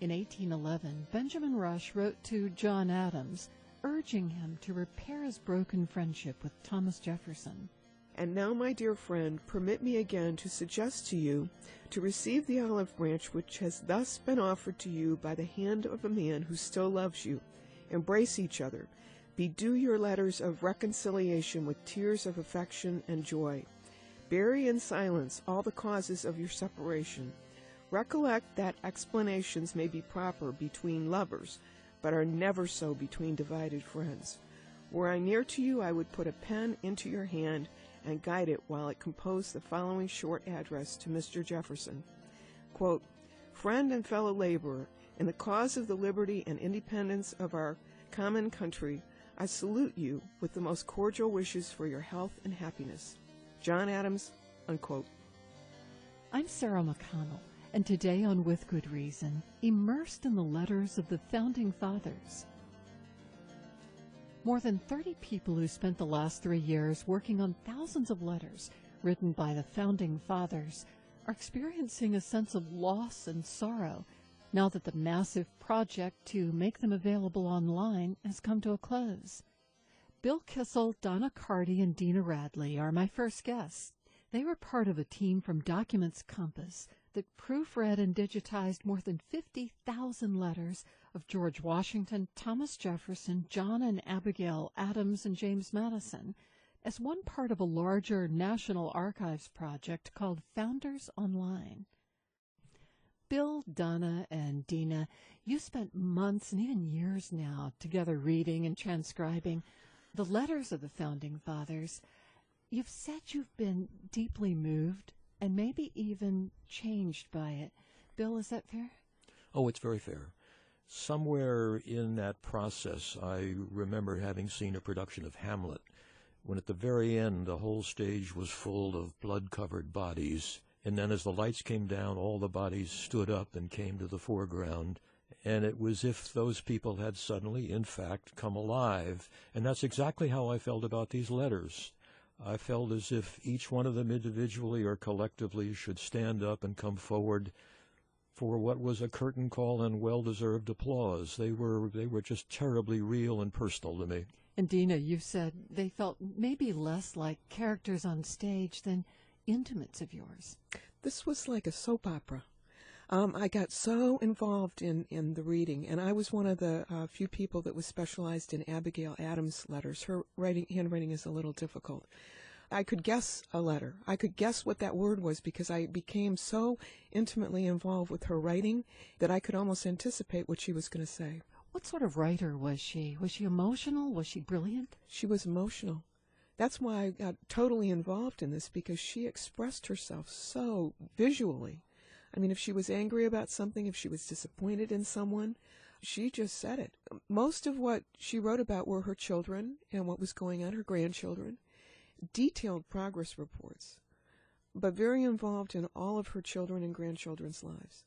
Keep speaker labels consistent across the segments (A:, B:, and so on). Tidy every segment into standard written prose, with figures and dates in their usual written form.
A: In 1811, Benjamin Rush wrote to John Adams, urging him to repair his broken friendship with Thomas Jefferson.
B: And now, my dear friend, permit me again to suggest to you to receive the olive branch which has thus been offered to you by the hand of a man who still loves you. Embrace each other. Bedew your letters of reconciliation with tears of affection and joy. Bury in silence all the causes of your separation. Recollect that explanations may be proper between lovers, but are never so between divided friends. Were I near to you, I would put a pen into your hand and guide it while it composed the following short address to Mr. Jefferson. Quote, Friend and fellow laborer, in the cause of the liberty and independence of our common country, I salute you with the most cordial wishes for your health and happiness. John Adams, unquote.
A: I'm Sarah McConnell, and today on With Good Reason, immersed in the letters of the Founding Fathers. More than 30 people who spent the last 3 years working on thousands of letters written by the Founding Fathers are experiencing a sense of loss and sorrow now that the massive project to make them available online has come to a close. Bill Kissel, Donna Carty, and Dina Radley are my first guests. They were part of a team from Documents Compass that proofread and digitized more than 50,000 letters of George Washington, Thomas Jefferson, John and Abigail Adams, and James Madison as one part of a larger National Archives project called Founders Online. Bill, Donna, and Dina, you spent months and even years now together reading and transcribing the letters of the Founding Fathers. You've said you've been deeply moved and maybe even changed by it. Bill, is that fair?
C: Oh, it's very fair. Somewhere in that process, I remember having seen a production of Hamlet, when at the very end the whole stage was full of blood-covered bodies, and then as the lights came down, all the bodies stood up and came to the foreground, and it was as if those people had suddenly, in fact, come alive. And that's exactly how I felt about these letters. I felt as if each one of them individually or collectively should stand up and come forward for what was a curtain call and well-deserved applause. They were just terribly real and personal to me.
A: And Dina, you said they felt maybe less like characters on stage than intimates of yours.
B: This was like a soap opera. I got so involved in the reading, and I was one of the few people that was specialized in Abigail Adams' letters. Her handwriting is a little difficult. I could guess a letter. I could guess what that word was because I became so intimately involved with her writing that I could almost anticipate what she was going to say.
A: What sort of writer was she? Was she emotional? Was she brilliant?
B: She was emotional. That's why I got totally involved in this, because she expressed herself so visually. I mean, if she was angry about something, if she was disappointed in someone, she just said it. Most of what she wrote about were her children and what was going on, her grandchildren. Detailed progress reports, but very involved in all of her children and grandchildren's lives.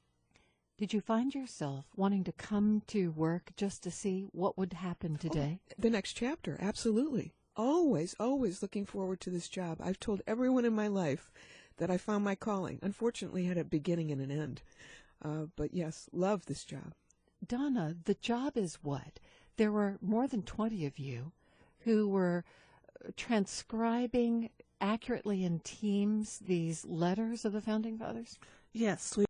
A: Did you find yourself wanting to come to work just to see what would happen today?
B: Oh, the next chapter, absolutely. Always, always looking forward to this job. I've told everyone in my life that I found my calling. Unfortunately, it had a beginning and an end. But yes, love this job.
A: Donna, the job is what? There were more than 20 of you who were transcribing accurately in teams these letters of the Founding Fathers?
D: Yes,